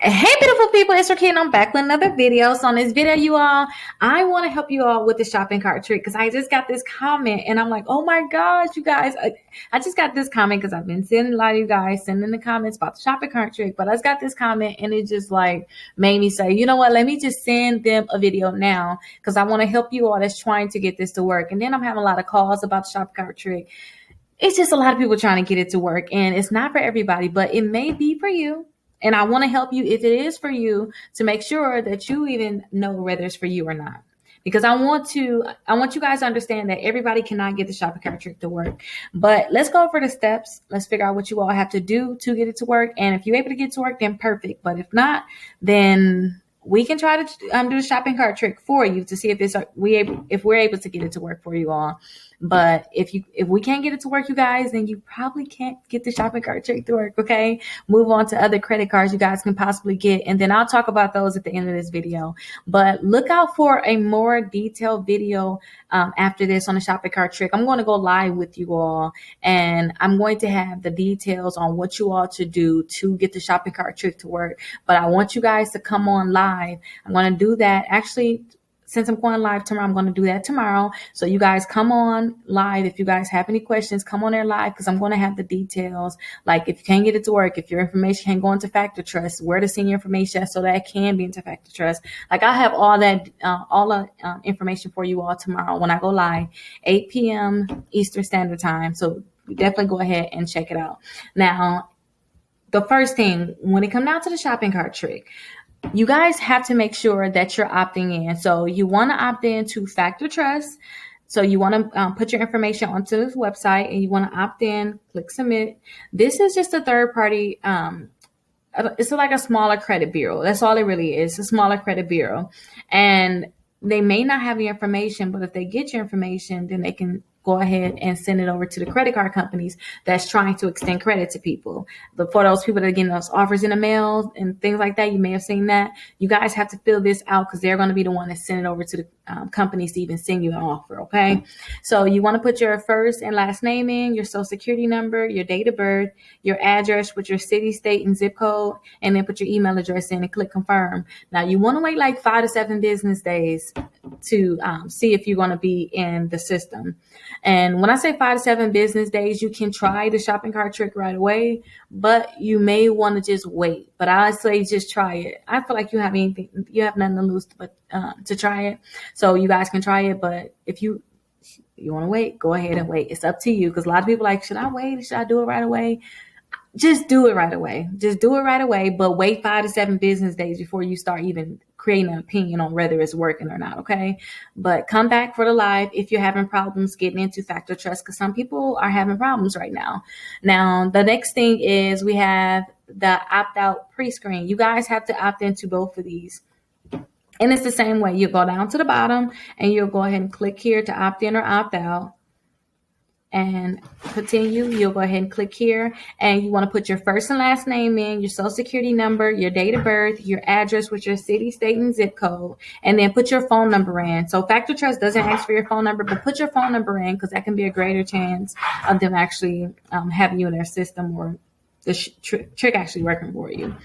Hey, beautiful people, it's Rickita and I'm back with another video. So on this video, you all, I want to help you all with the shopping cart trick because I just got this comment and I'm like, oh my gosh, you guys, I just got this comment because I've been seeing a lot of you guys sending the comments about the shopping cart trick, but I just got this comment and it just like made me say, you know what, let me just send them a video now because I want to help you all that's trying to get this to work. And then I'm having a lot of calls about the shopping cart trick. It's just a lot of people trying to get it to work and it's not for everybody, but it may be for you. And I want to help you if it is for you to make sure that you even know whether it's for you or not. Because I want you guys to understand that everybody cannot get the shopping cart trick to work. But let's go over the steps. Let's figure out what you all have to do to get it to work. And if you're able to get it to work, then perfect. But if not, then we can try to do the shopping cart trick for you to see if we're able to get it to work for you all. But if we can't get it to work, you guys, then you probably can't get the shopping cart trick to work. Okay, move on to other credit cards you guys can possibly get, and then I'll talk about those at the end of this video. But look out for a more detailed video after this on the shopping cart trick. I'm going to go live with you all, and I'm going to have the details on what you all to do to get the shopping cart trick to work. But I want you guys to come on live. I'm going to do that actually. Since I'm going live tomorrow, I'm going to do that tomorrow. So you guys come on live. If you guys have any questions, come on there live because I'm going to have the details. Like if you can't get it to work, if your information can't go into Factor Trust, where to send your information so that it can be into Factor Trust. Like I have all that, information for you all tomorrow when I go live, 8 p.m. Eastern Standard Time. So definitely go ahead and check it out. Now, the first thing, when it comes down to the shopping cart trick, you guys have to make sure that you're opting in. So you want to opt in to Factor Trust. So you want to put your information onto this website and you want to opt in, click submit. This is just a third party. It's like a smaller credit bureau. That's all it really is, a smaller credit bureau. And they may not have your information, but if they get your information, then they can go ahead and send it over to the credit card companies that's trying to extend credit to people. But for those people that are getting those offers in the mail and things like that, you may have seen that. You guys have to fill this out because they're going to be the one that send it over to the companies to even send you an offer. Okay. So you want to put your first and last name in, your social security number, your date of birth, your address with your city, state, and zip code, and then put your email address in and click confirm. Now you want to wait like 5 to 7 business days to see if you're going to be in the system. And when I say 5 to 7 business days, you can try the shopping cart trick right away, but you may want to just wait. But I say just try it. I feel like you have nothing to lose but to try it. So you guys can try it. But if you want to wait, go ahead and wait. It's up to you because a lot of people are like, should I wait? Should I do it right away? Just do it right away. Just do it right away, but wait 5 to 7 business days before you start even creating an opinion on whether it's working or not, okay? But come back for the live if you're having problems getting into Factor Trust because some people are having problems right now. Now, the next thing is we have the opt-out pre-screen. You guys have to opt into both of these. And it's the same way. You go down to the bottom and you'll go ahead and click here to opt in or opt out. And continue, you'll go ahead and click here and you want to put your first and last name in, your social security number, your date of birth, your address with your city, state, and zip code, and then put your phone number in. So Factor Trust doesn't ask for your phone number, but put your phone number in because that can be a greater chance of them actually having you in their system or the trick actually working for you.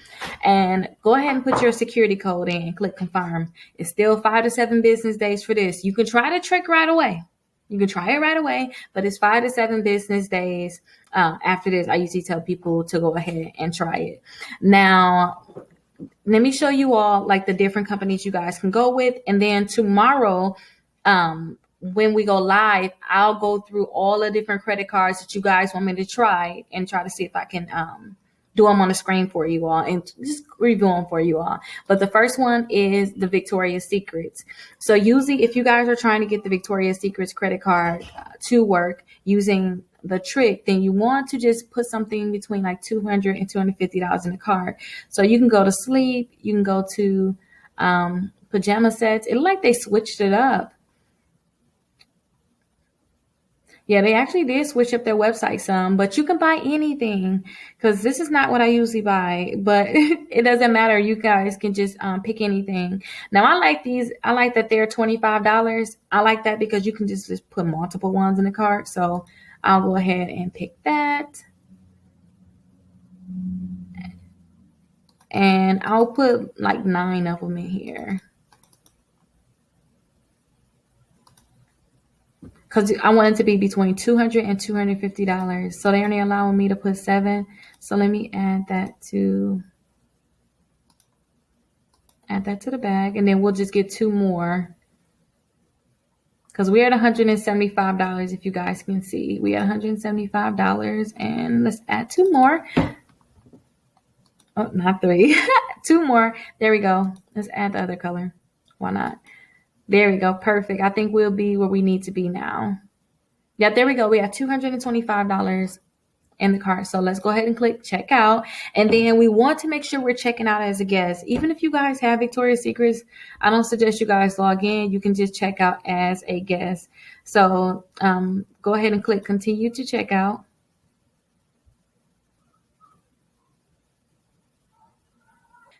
And go ahead and put your security code in and click confirm. It's still 5 to 7 business days for this. You can try the trick right away. You can try it right away, but it's 5 to 7 business days. After this, I usually tell people to go ahead and try it. Now, let me show you all like the different companies you guys can go with. And then tomorrow, when we go live, I'll go through all the different credit cards that you guys want me to try and try to see if I can do them on the screen for you all and just review them for you all. But the first one is the Victoria's Secrets. So usually if you guys are trying to get the Victoria's Secrets credit card to work using the trick, then you want to just put something between like $200 and $250 in the card. So you can go to sleep, you can go to pajama sets. It looked like they switched it up. Yeah, they actually did switch up their website some, but you can buy anything because this is not what I usually buy, but it doesn't matter. You guys can just pick anything. Now, I like these. I like that they're $25. I like that because you can just put multiple ones in the cart. So I'll go ahead and pick that. And I'll put like 9 of them in here. Because I want it to be between $200 and $250. So they're only allowing me to put 7. So let me add that to the bag. And then we'll just get 2 more. Because we're at $175, if you guys can see. We at $175. And let's add 2 more. Oh, not 3. 2 more. There we go. Let's add the other color. Why not? There we go. Perfect. I think we'll be where we need to be now. Yeah, there we go. We have $225 in the cart. So let's go ahead and click checkout. And then we want to make sure we're checking out as a guest. Even if you guys have Victoria's Secrets, I don't suggest you guys log in. You can just check out as a guest. So go ahead and click continue to check out.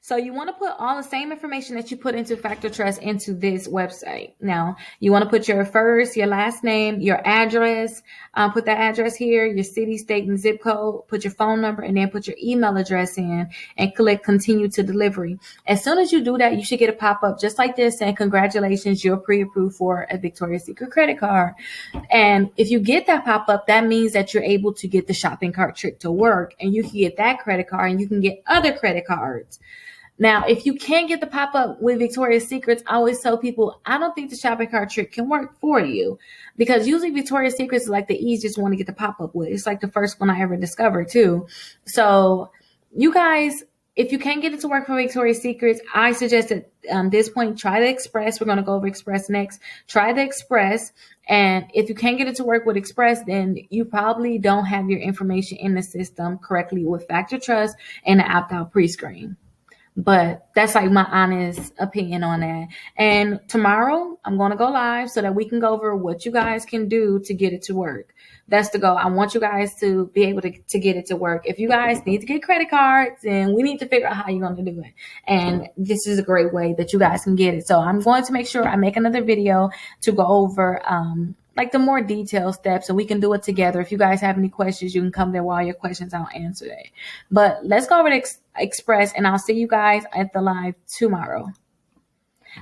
So you want to put all the same information that you put into Factor Trust into this website. Now, you want to put your first, your last name, your address, put that address here, your city, state, and zip code, put your phone number, and then put your email address in and click continue to delivery. As soon as you do that, you should get a pop-up just like this saying, congratulations, you're pre-approved for a Victoria's Secret credit card. And if you get that pop-up, that means that you're able to get the shopping cart trick to work, and you can get that credit card and you can get other credit cards. Now, if you can't get the pop-up with Victoria's Secrets, I always tell people, I don't think the shopping cart trick can work for you, because usually Victoria's Secrets is like the easiest one to get the pop-up with. It's like the first one I ever discovered too. So you guys, if you can't get it to work for Victoria's Secrets, I suggest at this point, try the Express. We're going to go over Express next. Try the Express. And if you can't get it to work with Express, then you probably don't have your information in the system correctly with Factor Trust and the opt-out pre-screen. But that's like my honest opinion on that. And tomorrow I'm going to go live so that we can go over what you guys can do to get it to work. That's the goal. I want you guys to be able to get it to work. If you guys need to get credit cards, then we need to figure out how you're going to do it. And this is a great way that you guys can get it. So I'm going to make sure I make another video to go over, like the more detailed steps, and we can do it together. If you guys have any questions, you can come there while your questions, I'll answer it. But let's go over to Express, and I'll see you guys at the live tomorrow.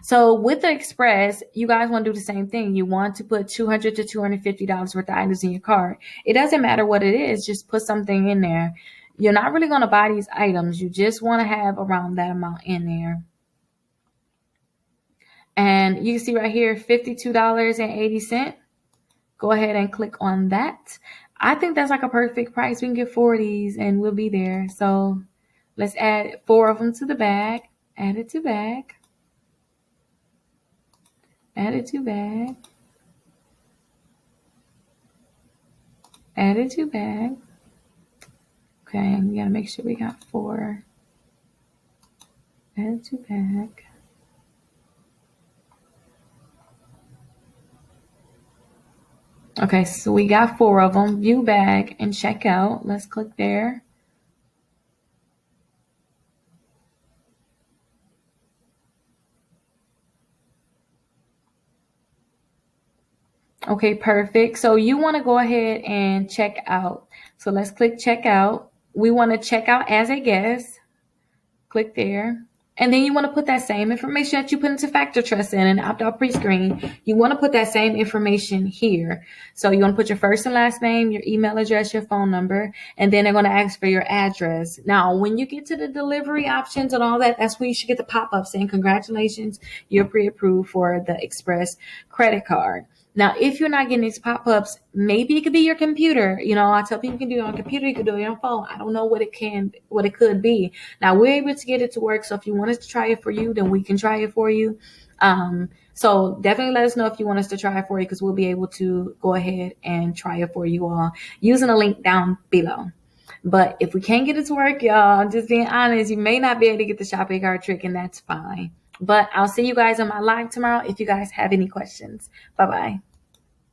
So with the Express, you guys want to do the same thing. You want to put $200 to $250 worth of items in your cart. It doesn't matter what it is, just put something in there. You're not really going to buy these items. You just want to have around that amount in there. And you can see right here, $52.80. Go ahead and click on that. I think that's like a perfect price. We can get 4 of these and we'll be there. So let's add 4 of them to the bag. Add it to bag. Add it to bag. Add it to bag. Okay, we gotta make sure we got 4. Add it to bag. Okay, so we got 4 of them. View bag and check out. Let's click there. Okay, perfect. So you want to go ahead and check out. So let's click check out. We want to check out as a guest. Click there. And then you want to put that same information that you put into Factor Trust in and opt-out pre-screen. You want to put that same information here. So you want to put your first and last name, your email address, your phone number, and then they're going to ask for your address. Now, when you get to the delivery options and all that, that's when you should get the pop-up saying, congratulations, you're pre-approved for the Express credit card. Now, if you're not getting these pop-ups, maybe it could be your computer. You know, I tell people you can do it on a computer, you can do it on your phone. I don't know what it could be. Now, we're able to get it to work. So if you want us to try it for you, then we can try it for you. So definitely let us know if you want us to try it for you, because we'll be able to go ahead and try it for you all using a link down below. But if we can't get it to work, y'all, I'm just being honest, you may not be able to get the shopping cart trick, and that's fine. But I'll see you guys on my live tomorrow if you guys have any questions. Bye-bye.